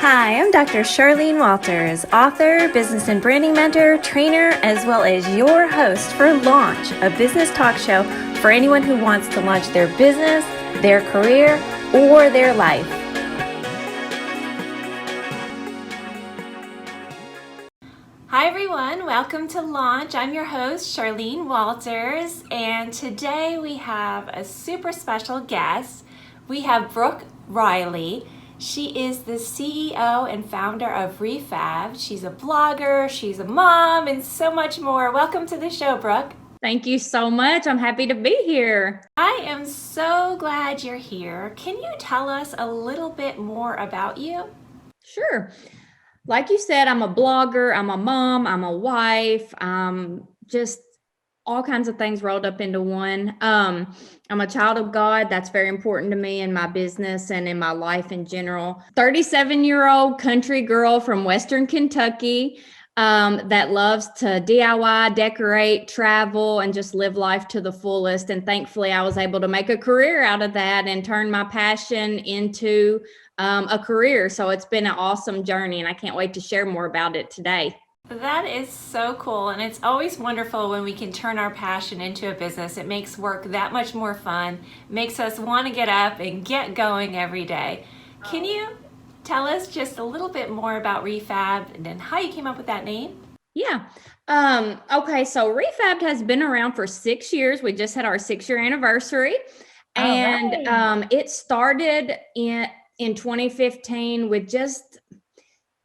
Hi, I'm Dr. Charlene Walters, author, business and branding mentor, trainer, as well as your host for Launch, a business talk show for anyone who wants to launch their business, their career, or their life. Hi everyone, welcome to Launch. I'm your host, Charlene Walters, and today we have a super special guest. We have Brooke Riley. She is the CEO and founder of Re-Fabbed. She's a blogger, she's a mom, and so much more. Welcome to the show, Brooke. Thank you so much. I'm happy to be here. I am so glad you're here. Can you tell us a little bit more about you? Sure. Like you said, I'm a blogger, I'm a mom, I'm a wife, just all kinds of things rolled up into one. I'm a child of God. That's very important to me in my business and in my life in general. 37-year-old country girl from Western Kentucky that loves to DIY, decorate, travel, and just live life to the fullest. And thankfully, I was able to make a career out of that and turn my passion into a career. So it's been an awesome journey, and I can't wait to share more about it today. That is so cool, and it's always wonderful when we can turn our passion into a business. It makes work that much more fun, makes us want to get up and get going every day. Can you tell us just a little bit more about Re-Fabbed and how you came up with that name? Yeah. Okay, so Re-Fabbed has been around for 6 years. We just had our 6-year anniversary. And it started in 2015 with just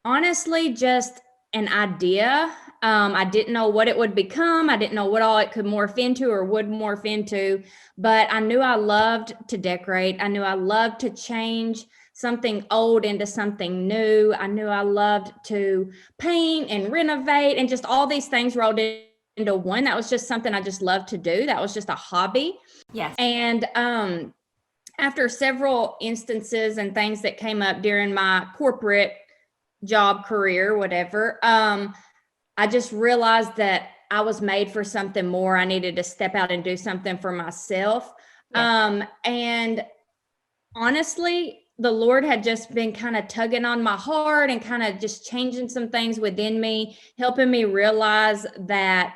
honestly just an idea. I didn't know what it would become. I didn't know what all it could morph into or would morph into, but I knew I loved to decorate. I knew I loved to change something old into something new. I knew I loved to paint and renovate and just all these things rolled into one. That was just something I just loved to do. That was just a hobby. Yes. And after several instances and things that came up during my corporate job, career, whatever, I just realized that I was made for something more. I needed to step out and do something for myself. Yes. And honestly, the Lord had just been kind of tugging on my heart and kind of just changing some things within me, helping me realize that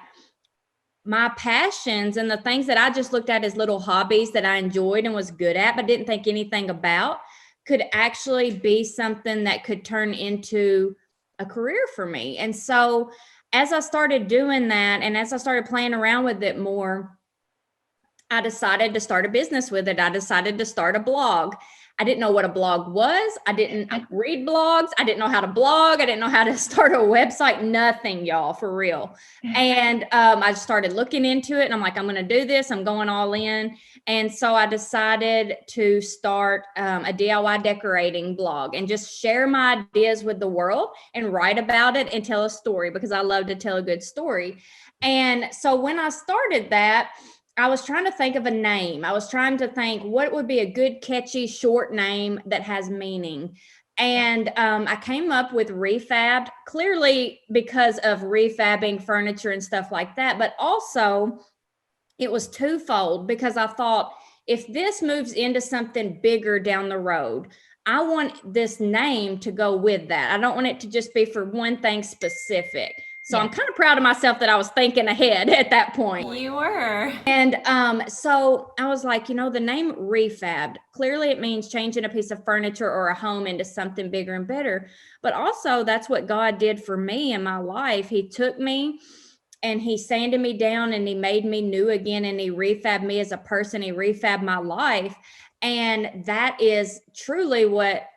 my passions and the things that I just looked at as little hobbies that I enjoyed and was good at, but didn't think anything about, could actually be something that could turn into a career for me. And so as I started doing that and as I started playing around with it more, I decided to start a business with it. I decided to start a blog. I didn't know what a blog was. I didn't read blogs. I didn't know how to blog. I didn't know how to start a website, nothing, y'all, for real. And I started looking into it and I'm like, I'm going to do this. I'm going all in. And so I decided to start a DIY decorating blog and just share my ideas with the world and write about it and tell a story because I love to tell a good story. And so when I started that, I was trying to think of a name. I was trying to think what would be a good, catchy, short name that has meaning. And I came up with Re-Fabbed, clearly because of refabbing furniture and stuff like that. But also, it was twofold because I thought if this moves into something bigger down the road, I want this name to go with that. I don't want it to just be for one thing specific. So I'm kind of proud of myself that I was thinking ahead at that point. You were. And so I was like, the name Re-Fabbed, clearly it means changing a piece of furniture or a home into something bigger and better. But also that's what God did for me in my life. He took me and he sanded me down and he made me new again. And he refabbed me as a person. He refabbed my life. And that is truly what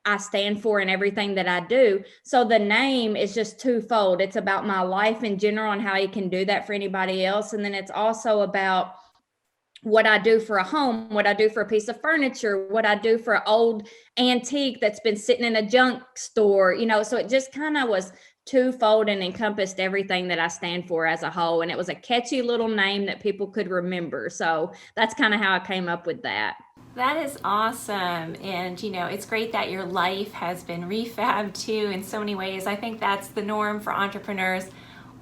I stand for in everything that I do. So the name is just twofold. It's about my life in general and how you can do that for anybody else. And then it's also about what I do for a home, what I do for a piece of furniture, what I do for an old antique that's been sitting in a junk store, so it just kind of was twofold and encompassed everything that I stand for as a whole. And it was a catchy little name that people could remember. So that's kind of how I came up with that. That is awesome. And, it's great that your life has been refabbed too in so many ways. I think that's the norm for entrepreneurs.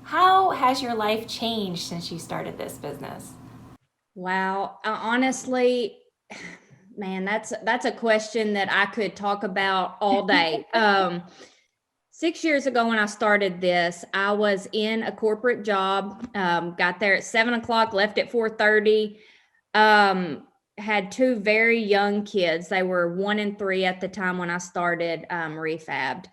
How has your life changed since you started this business? Wow. Honestly, Man, that's a question that I could talk about all day. 6 years ago when I started this, I was in a corporate job, got there at 7 o'clock, left at 4:30, had two very young kids. They were 1 and 3 at the time when I started Re-Fabbed.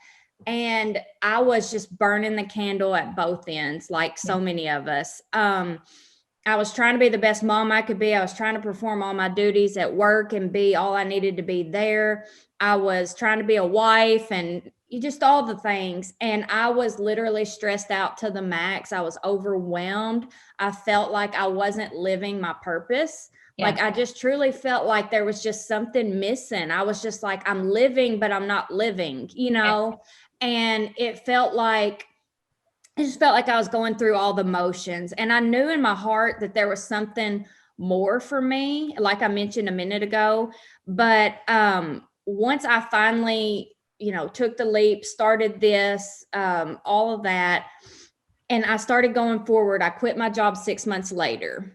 And I was just burning the candle at both ends, like so many of us. I was trying to be the best mom I could be. I was trying to perform all my duties at work and be all I needed to be there. I was trying to be a wife and just all the things. And I was literally stressed out to the max. I was overwhelmed. I felt like I wasn't living my purpose. Like I just truly felt like there was just something missing. I was just like, I'm living, but I'm not living, and it just felt like I was going through all the motions. And I knew in my heart that there was something more for me, like I mentioned a minute ago. But once I finally, took the leap, started this, all of that, and I started going forward, I quit my job 6 months later.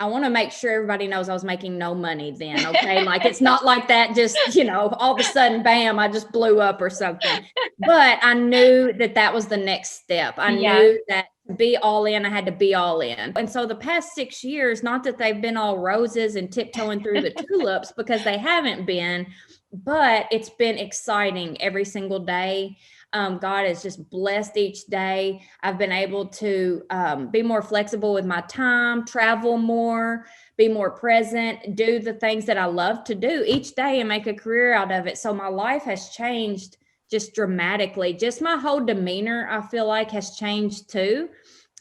I want to make sure everybody knows I was making no money then. Okay. Like it's not like that, just, all of a sudden, bam, I just blew up or something. But I knew that that was the next step. I knew that to be all in, I had to be all in. And so the past 6 years, not that they've been all roses and tiptoeing through the tulips, because they haven't been, but it's been exciting every single day. God has just blessed each day. I've been able to be more flexible with my time, travel more, be more present, do the things that I love to do each day and make a career out of it. So my life has changed just dramatically. Just my whole demeanor, I feel like, has changed too.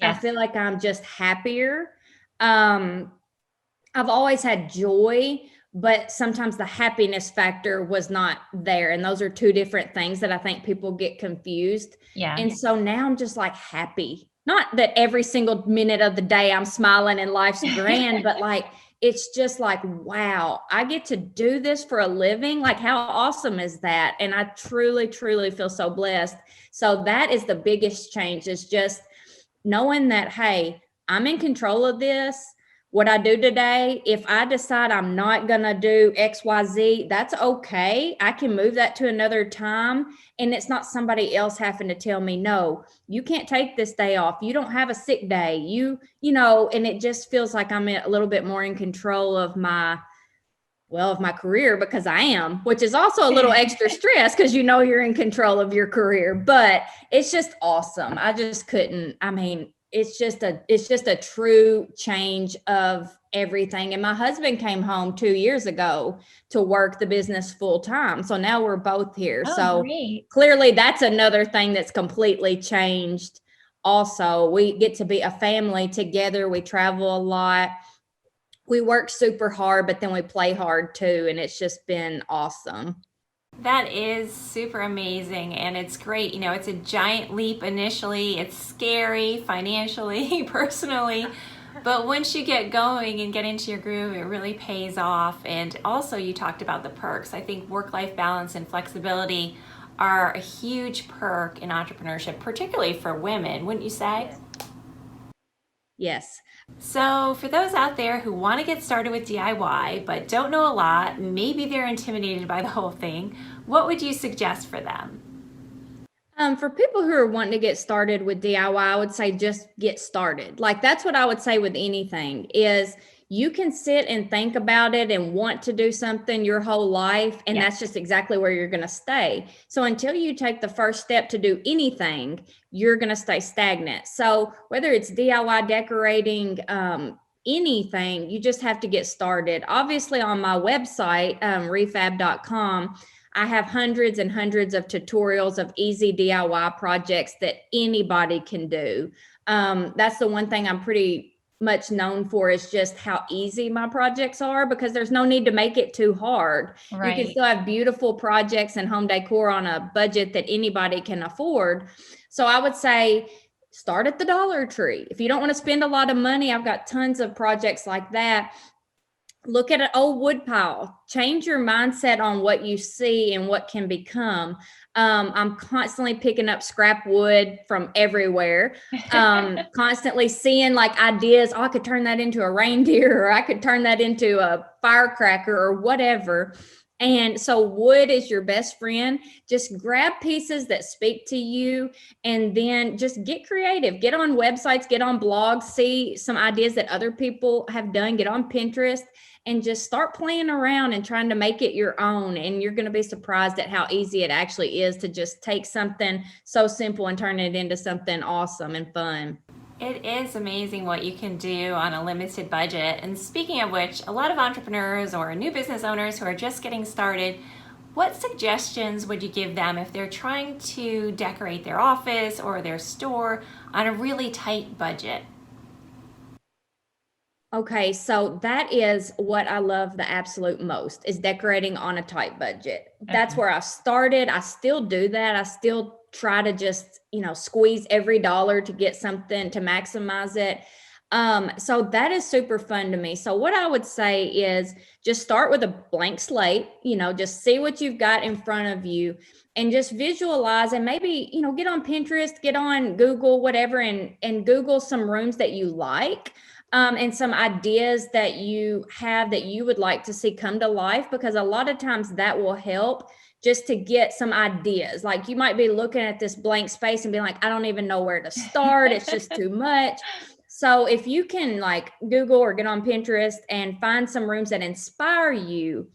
I feel like I'm just happier. I've always had joy, but sometimes the happiness factor was not there. And those are two different things that I think people get confused. And so now I'm just like happy. Not that every single minute of the day I'm smiling and life's grand, but like, it's just like, wow, I get to do this for a living. Like, how awesome is that? And I truly, truly feel so blessed. So that is the biggest change, is just knowing that, hey, I'm in control of this. What I do today, if I decide I'm not going to do XYZ, that's okay. I can move that to another time. And it's not somebody else having to tell me, no, you can't take this day off. You don't have a sick day. And it just feels like I'm a little bit more in control of my career, because I am, which is also a little extra stress because you're in control of your career, but it's just awesome. I just couldn't, it's just a true change of everything. And my husband came home 2 years ago to work the business full time. So now we're both here. So great. Clearly that's another thing that's completely changed. Also, we get to be a family together. We travel a lot. We work super hard, but then we play hard too. And it's just been awesome. That is super amazing, and it's great. It's a giant leap initially. It's scary financially, personally, but once you get going and get into your groove, it really pays off. And also, you talked about the perks. I think work-life balance and flexibility are a huge perk in entrepreneurship, particularly for women, wouldn't you say? Yes. So for those out there who want to get started with DIY but don't know a lot, maybe they're intimidated by the whole thing, what would you suggest for them? For people who are wanting to get started with DIY, I would say just get started. Like that's what I would say with anything, is you can sit and think about it and want to do something your whole life, and that's just exactly where you're going to stay. So until you take the first step to do anything, you're going to stay stagnant. So whether it's DIY decorating, anything, you just have to get started. Obviously on my website, refabbed.com, I have hundreds and hundreds of tutorials of easy DIY projects that anybody can do. That's the one thing I'm pretty much known for, is just how easy my projects are, because there's no need to make it too hard. Right. You can still have beautiful projects and home decor on a budget that anybody can afford. So I would say start at the Dollar Tree. If you don't want to spend a lot of money, I've got tons of projects like that. Look at an old wood pile. Change your mindset on what you see and what can become. I'm constantly picking up scrap wood from everywhere. Constantly seeing like ideas. Oh, I could turn that into a reindeer, or I could turn that into a firecracker, or whatever. And so wood is your best friend. Just grab pieces that speak to you, and then just get creative. Get on websites, get on blogs, see some ideas that other people have done, get on Pinterest, and just start playing around and trying to make it your own. And you're going to be surprised at how easy it actually is to just take something so simple and turn it into something awesome and fun. It is amazing what you can do on a limited budget. And speaking of which, a lot of entrepreneurs or new business owners who are just getting started, what suggestions would you give them if they're trying to decorate their office or their store on a really tight budget? Okay, so that is what I love the absolute most, is decorating on a tight budget. That's where I started. I still do that. I still try to just, squeeze every dollar to get something to maximize it. So that is super fun to me. So what I would say is just start with a blank slate, just see what you've got in front of you and just visualize, and maybe, get on Pinterest, get on Google, whatever, and Google some rooms that you like. And some ideas that you have that you would like to see come to life, because a lot of times that will help just to get some ideas. Like you might be looking at this blank space and being like, I don't even know where to start. It's just too much. So if you can like Google or get on Pinterest and find some rooms that inspire you,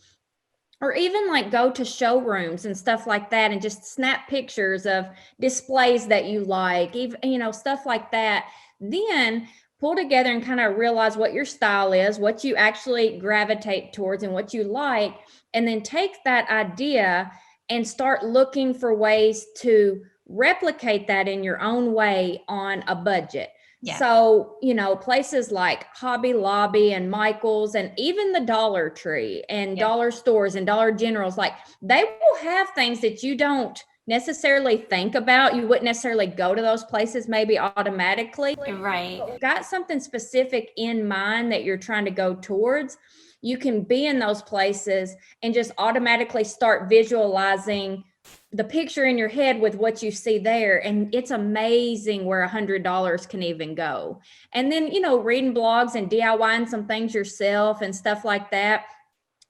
or even like go to showrooms and stuff like that and just snap pictures of displays that you like, even, stuff like that, then pull together and kind of realize what your style is, what you actually gravitate towards and what you like, and then take that idea and start looking for ways to replicate that in your own way on a budget. Yeah. So, places like Hobby Lobby and Michael's and even the Dollar Tree and dollar stores and Dollar Generals, like they will have things that you don't necessarily think about. You wouldn't necessarily go to those places maybe automatically. Right. But got something specific in mind that you're trying to go towards, you can be in those places and just automatically start visualizing the picture in your head with what you see there. And it's amazing where $100 can even go. And then, reading blogs and DIYing some things yourself and stuff like that.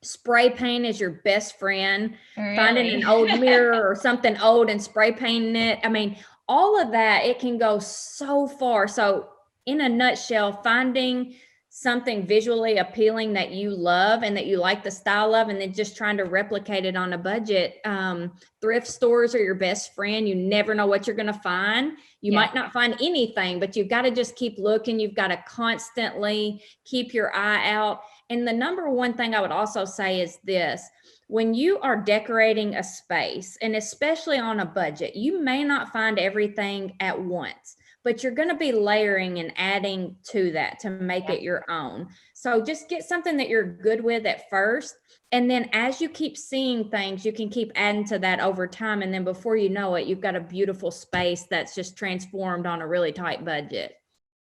Spray paint is your best friend. Really? Finding an old mirror or something old and spray painting it. I mean, all of that, it can go so far. So in a nutshell, finding something visually appealing that you love and that you like the style of, and then just trying to replicate it on a budget. Thrift stores are your best friend. You never know what you're going to find. You might not find anything, but you've got to just keep looking. You've got to constantly keep your eye out. And the number one thing I would also say is this: when you are decorating a space, and especially on a budget, you may not find everything at once, but you're going to be layering and adding to that to make it your own. So just get something that you're good with at first. And then as you keep seeing things, you can keep adding to that over time. And then before you know it, you've got a beautiful space that's just transformed on a really tight budget.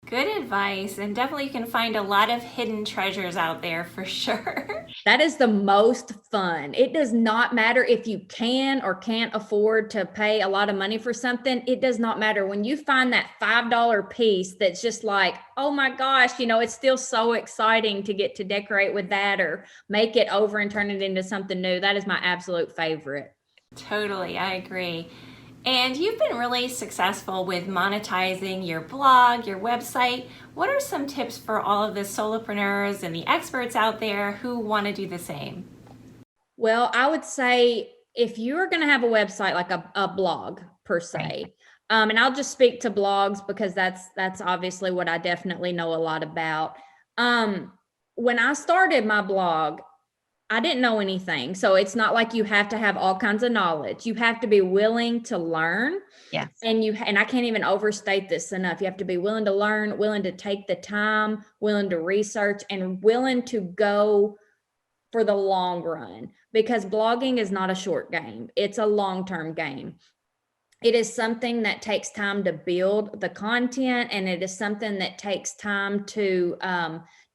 Good advice, and definitely you can find a lot of hidden treasures out there for sure. That is the most fun. It does not matter if you can or can't afford to pay a lot of money for something. It does not matter. When you find that $5 piece that's just like, oh my gosh, it's still so exciting to get to decorate with that or make it over and turn it into something new. That is my absolute favorite. Totally, I agree. And you've been really successful with monetizing your blog, your website. What are some tips for all of the solopreneurs and the experts out there who want to do the same? Well, I would say if you're going to have a website, like a blog per se, and I'll just speak to blogs because that's obviously what I definitely know a lot about. When I started my blog, I didn't know anything. So it's not like you have to have all kinds of knowledge. You have to be willing to learn. Yes. And I can't even overstate this enough. You have to be willing to learn, willing to take the time, willing to research, and willing to go for the long run, because blogging is not a short game. It's a long-term game. It is something that takes time to build the content, and it is something that takes time to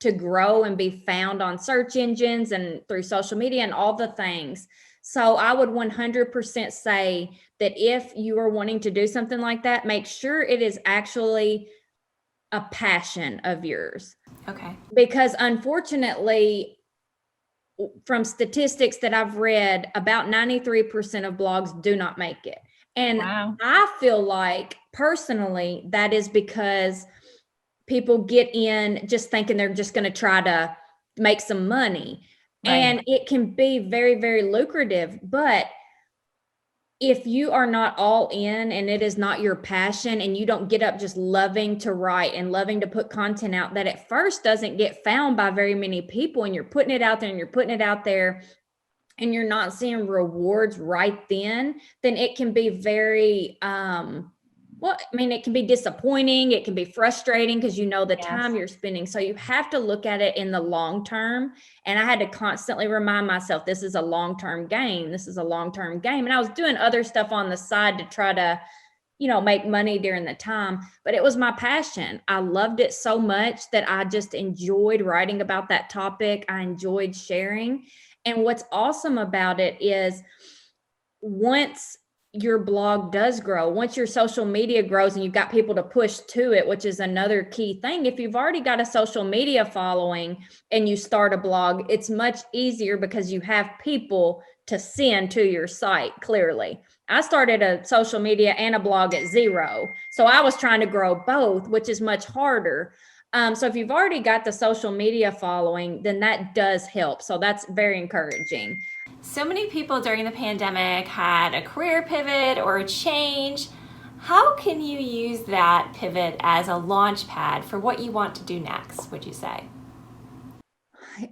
to grow and be found on search engines and through social media and all the things. So I would 100% say that if you are wanting to do something like that, make sure it is actually a passion of yours. Okay. Because unfortunately, from statistics that I've read, about 93% of blogs do not make it. And wow. I feel like personally, that is because people get in just thinking they're just going to try to make some money. Right. And it can be very, very lucrative. But if you are not all in and it is not your passion and you don't get up just loving to write and loving to put content out that at first doesn't get found by very many people, and you're putting it out there and you're putting it out there and you're not seeing rewards right then it can be very, it can be disappointing. It can be frustrating because you know the time you're spending. So you have to look at it in the long term. And I had to constantly remind myself, this is a long-term game. This is a long-term game. And I was doing other stuff on the side to try to, make money during the time. But it was my passion. I loved it so much that I just enjoyed writing about that topic. I enjoyed sharing. And what's awesome about it is once your blog does grow, once your social media grows and you've got people to push to it, which is another key thing. If you've already got a social media following and you start a blog, it's much easier because you have people to send to your site. Clearly, I started a social media and a blog at 0. So I was trying to grow both, which is much harder. So if you've already got the social media following, then that does help. So that's very encouraging. So many people during the pandemic had a career pivot or a change. How can you use that pivot as a launch pad for what you want to do next, would you say?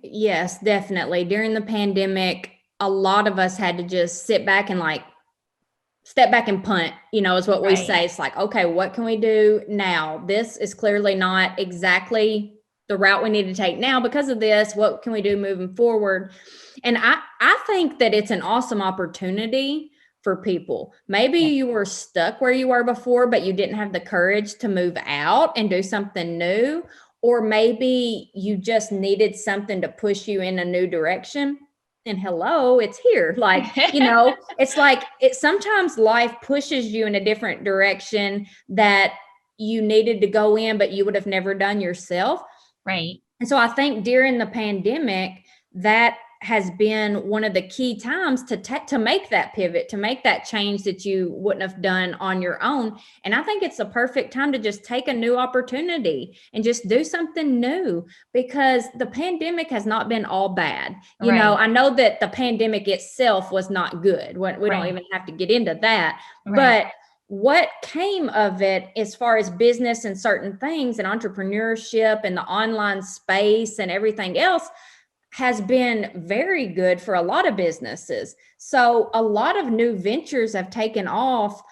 Yes, definitely. During the pandemic, a lot of us had to just sit back and step back and punt, is what we say. It's like, okay, what can we do now? This is clearly not exactly the route we need to take now because of this. What can we do moving forward? And I think that it's an awesome opportunity for people. Maybe you were stuck where you were before, but you didn't have the courage to move out and do something new. Or maybe you just needed something to push you in a new direction. And hello, it's here. It's like sometimes life pushes you in a different direction that you needed to go in, but you would have never done yourself. Right. And so I think during the pandemic, that has been one of the key times to make that pivot, to make that change that you wouldn't have done on your own. And I think it's the perfect time to just take a new opportunity and just do something new, because the pandemic has not been all bad. I know that the pandemic itself was not good. We don't even have to get into that. But what came of it as far as business and certain things and entrepreneurship and the online space and everything else has been very good for a lot of businesses. So a lot of new ventures have taken off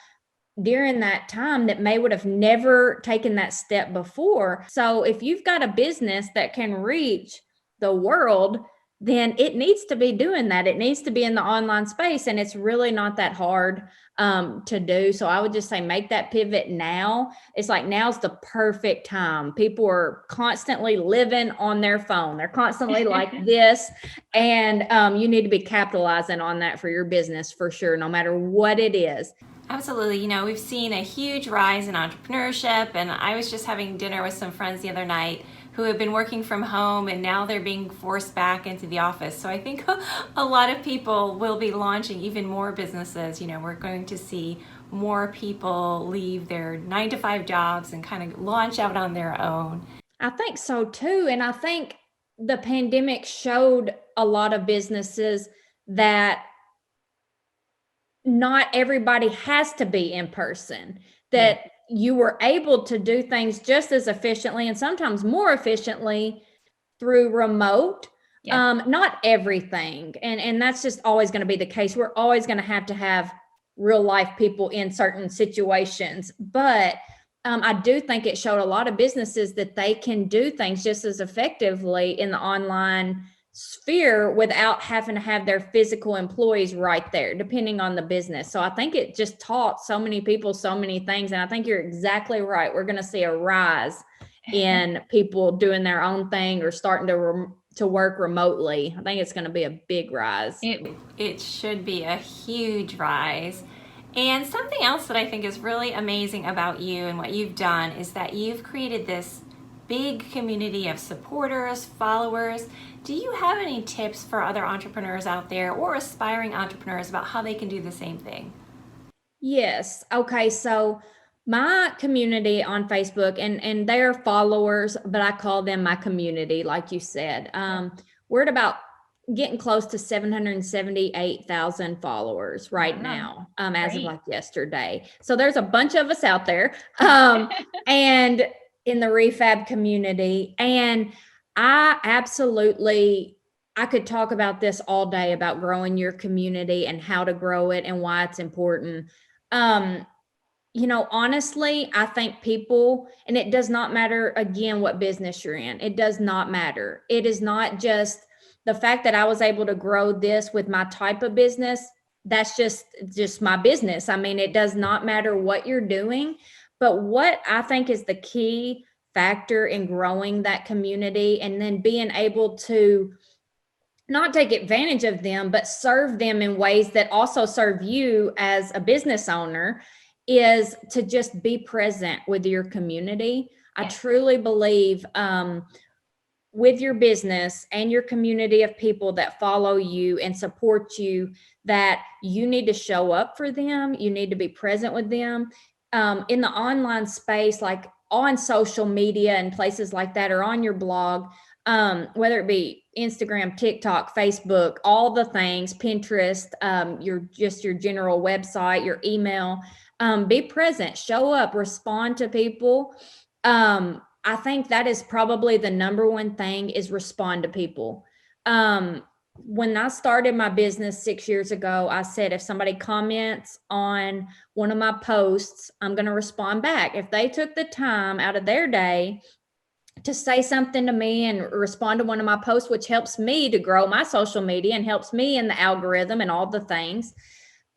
during that time that may would have never taken that step before. So if you've got a business that can reach the world, then it needs to be doing that. It needs to be in the online space, and it's really not that hard to do. So I would just say make that pivot now. It's like now's the perfect time. People are constantly living on their phone. They're constantly like this, and you need to be capitalizing on that for your business for sure, no matter what it is. Absolutely. We've seen a huge rise in entrepreneurship, and I was just having dinner with some friends the other night who have been working from home, and now they're being forced back into the office. So I think a lot of people will be launching even more businesses. We're going to see more people leave their 9-to-5 jobs and kind of launch out on their own. I think so too. And I think the pandemic showed a lot of businesses that not everybody has to be in person, that you were able to do things just as efficiently and sometimes more efficiently through remote. Not everything. And that's just always going to be the case. We're always going to have real life people in certain situations. But I do think it showed a lot of businesses that they can do things just as effectively in the online sphere without having to have their physical employees right there, depending on the business. So I think it just taught so many people so many things. And I think you're exactly right. We're going to see a rise in people doing their own thing or starting to work remotely. I think it's going to be a big rise. It should be a huge rise. And something else that I think is really amazing about you and what you've done is that you've created this big community of supporters, followers. Do you have any tips for other entrepreneurs out there or aspiring entrepreneurs about how they can do the same thing? Yes. Okay. So my community on Facebook, and they are followers, but I call them my community, like you said. We're at about getting close to 778,000 followers right now, as of like yesterday. So there's a bunch of us out there, and in the Re-Fabbed community. And I could talk about this all day about growing your community and how to grow it and why it's important. Honestly, I think people, and it does not matter again what business you're in. It does not matter. It is not just the fact that I was able to grow this with my type of business. That's just my business. I mean, it does not matter what you're doing, but what I think is the key factor in growing that community and then being able to not take advantage of them, but serve them in ways that also serve you as a business owner is to just be present with your community. I truly believe with your business and your community of people that follow you and support you, that you need to show up for them. You need to be present with them in the online space, like on social media and places like that, or on your blog, whether it be Instagram, TikTok, Facebook, all the things, Pinterest, your general website, your email. Be present, show up, respond to people. I think that is probably the number one thing is respond to people. When I started my business 6 years ago, I said, if somebody comments on one of my posts, I'm going to respond back. If they took the time out of their day to say something to me and respond to one of my posts, which helps me to grow my social media and helps me in the algorithm and all the things,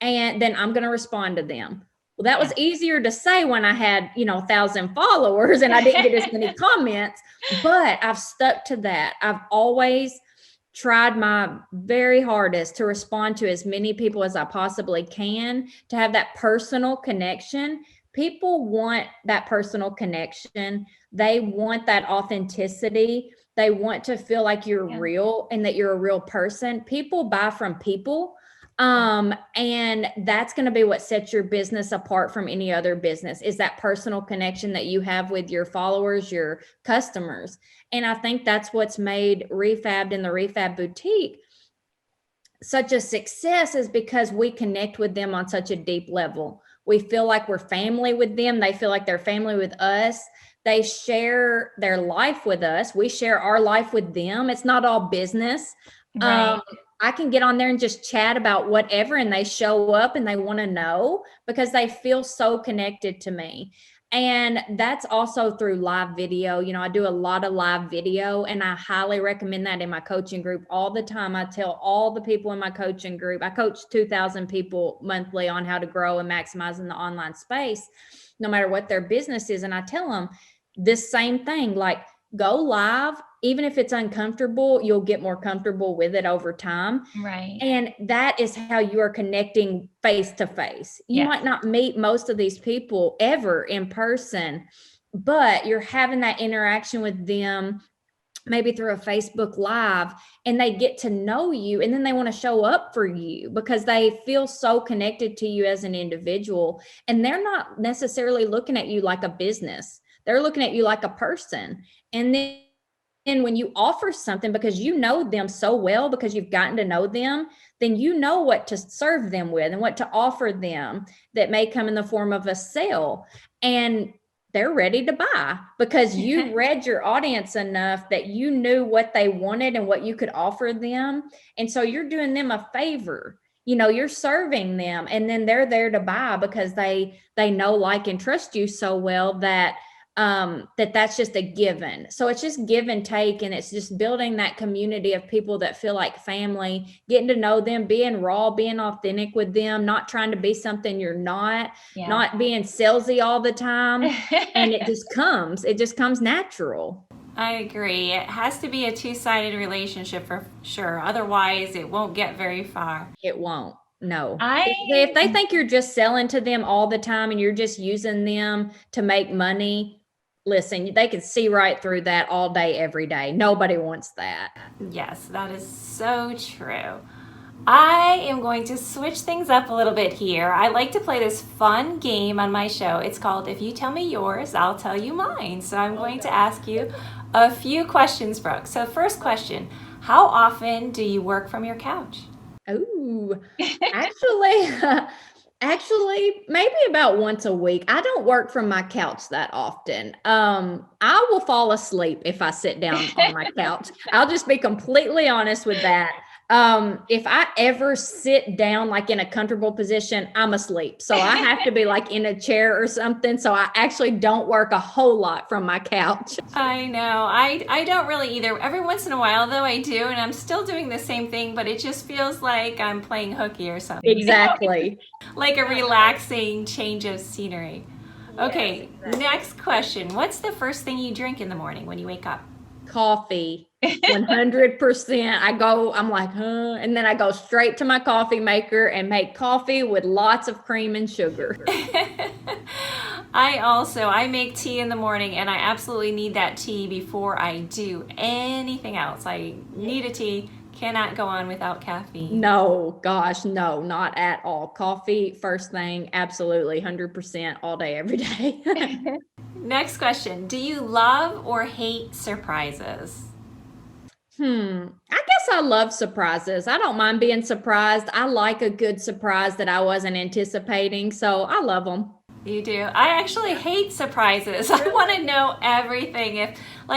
and then I'm going to respond to them. Well, that was easier to say when I had, 1,000 followers and I didn't get as many comments, but I've stuck to that. I've always tried my very hardest to respond to as many people as I possibly can, to have that personal connection. People want that personal connection. They want that authenticity. They want to feel like you're real and that you're a real person. People buy from people. And that's going to be what sets your business apart from any other business, is that personal connection that you have with your followers, your customers. And I think that's what's made Re-Fabbed and the Re-Fabbed Boutique such a success, is because we connect with them on such a deep level. We feel like we're family with them. They feel like they're family with us. They share their life with us. We share our life with them. It's not all business. Right. I can get on there and just chat about whatever, and they show up and they want to know because they feel so connected to me. And that's also through live video. I do a lot of live video, and I highly recommend that in my coaching group all the time. I tell all the people in my coaching group, I coach 2,000 people monthly on how to grow and maximize in the online space, no matter what their business is. And I tell them this same thing, like, go live. Even if it's uncomfortable, you'll get more comfortable with it over time. Right. And that is how you are connecting face to face. You might not meet most of these people ever in person, but you're having that interaction with them, maybe through a Facebook Live, and they get to know you, and then they want to show up for you because they feel so connected to you as an individual. And they're not necessarily looking at you like a business. They're looking at you like a person. And then when you offer something, because you know them so well, because you've gotten to know them, then you know what to serve them with and what to offer them that may come in the form of a sale. And they're ready to buy because you read your audience enough that you knew what they wanted and what you could offer them. And so you're doing them a favor. You're serving them, and then they're there to buy because they know, like, and trust you so well that that's just a given. So it's just give and take, and it's just building that community of people that feel like family, getting to know them, being raw, being authentic with them, not trying to be something you're not, Yeah. not being salesy all the time. And it just comes natural. I agree. It has to be a two-sided relationship for sure. Otherwise, it won't get very far. It won't. No. If they think you're just selling to them all the time and you're just using them to make money, listen, they can see right through that all day, every day. Nobody wants that. Yes, that is so true. I am going to switch things up a little bit here. I like to play this fun game on my show. It's called If You Tell Me Yours, I'll Tell You Mine. So I'm going to ask you a few questions, Brooke. So first question, how often do you work from your couch? Oh, actually, maybe about once a week. I don't work from my couch that often. I will fall asleep if I sit down on my couch. I'll just be completely honest with that. If I ever sit down like in a comfortable position, I'm asleep. So I have to be like in a chair or something. So I actually don't work a whole lot from my couch. I know. I don't really either. Every once in a while though I do, and I'm still doing the same thing, but it just feels like I'm playing hooky or something. Exactly. Like a relaxing change of scenery. Okay, next question. What's the first thing you drink in the morning when you wake up? Coffee. 100%. I'm like, huh? And then I go straight to my coffee maker and make coffee with lots of cream and sugar. I make tea in the morning, and I absolutely need that tea before I do anything else. I need a tea. Cannot go on without caffeine. No, gosh, no, not at all. Coffee first thing, absolutely 100% all day, every day. Next question. Do you love or hate surprises? I guess I love surprises. I don't mind being surprised. I like a good surprise that I wasn't anticipating, so I love them. You do? I actually hate surprises. I want to know everything.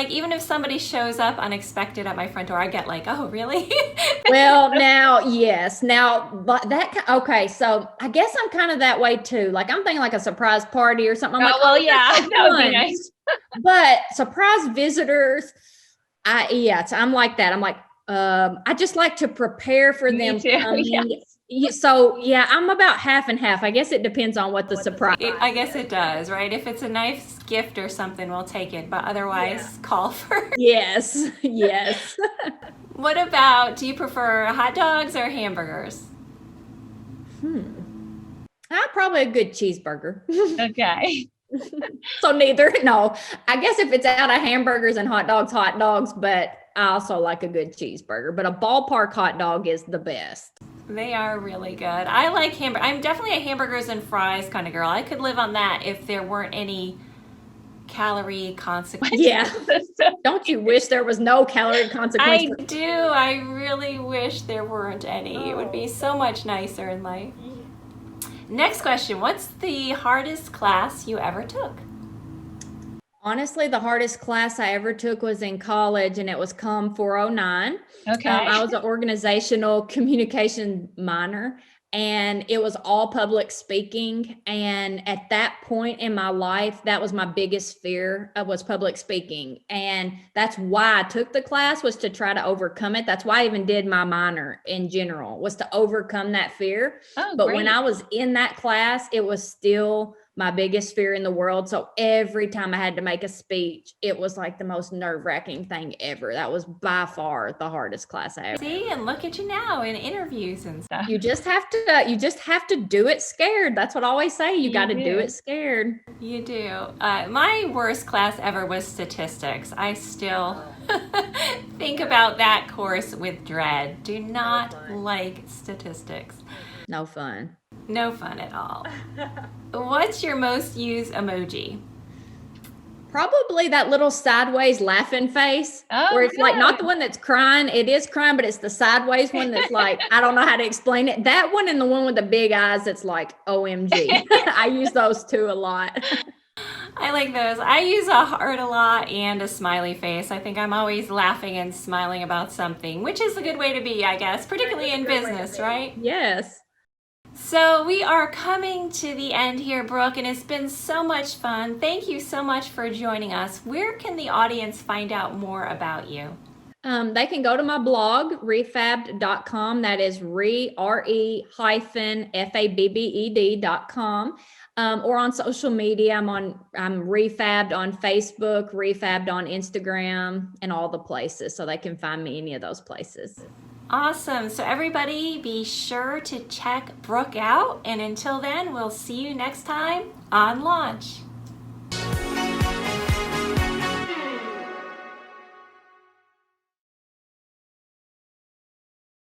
Even if somebody shows up unexpected at my front door, I get like, oh, really? Well, now, yes. Now, but okay, so I guess I'm kind of that way too. Like, I'm thinking like a surprise party or something. I'm like, well, yeah, so that would be nice. But surprise visitors, I'm like that. I'm like, I just like to prepare for them coming. Yes. So yeah, I'm about half and half. I guess it depends on what the surprise. I guess it does, right? If it's a nice gift or something, we'll take it. But otherwise, call for. Yes. What about? Do you prefer hot dogs or hamburgers? Probably a good cheeseburger. Okay. So neither. No, I guess if it's out of hamburgers and hot dogs, but I also like a good cheeseburger. But a ballpark hot dog is the best. They are really good. I like I'm definitely a hamburgers and fries kind of girl. I could live on that if there weren't any calorie consequences. Yeah. Don't you wish there was no calorie consequences? I do. I really wish there weren't any. It would be so much nicer in life. Next question. What's the hardest class you ever took? Honestly, the hardest class I ever took was in college, and it was COM 409. Okay. I was an organizational communication minor, and it was all public speaking. And at that point in my life, that was my biggest fear, was public speaking. And that's why I took the class, was to try to overcome it. That's why I even did my minor in general, was to overcome that fear. But when I was in that class, it was still my biggest fear in the world. So every time I had to make a speech, it was like the most nerve-wracking thing ever. That was by far the hardest class I ever. See, and look at you now in interviews and stuff. You just have to do it scared. That's what I always say. You got to do it scared. You do. My worst class ever was statistics. I still think about that course with dread. Do not like statistics. No fun. No fun at all. What's your most used emoji? Probably that little sideways laughing face, where it's like not the one that's crying. It is crying, but it's the sideways one that's like, I don't know how to explain it. That one and the one with the big eyes that's like, OMG. I use those two a lot. I like those. I use a heart a lot and a smiley face. I think I'm always laughing and smiling about something, which is a good way to be, I guess, particularly in business, right? Yes. So we are coming to the end here, Brooke, and it's been so much fun. Thank you so much for joining us. Where can the audience find out more about you? They can go to my blog, refabbed.com. That is re-fabbed.com. Or on social media. I'm Re-Fabbed on Facebook, Re-Fabbed on Instagram, and all the places. So they can find me any of those places. Awesome. So everybody be sure to check Brooke out. And until then, we'll see you next time on Launch.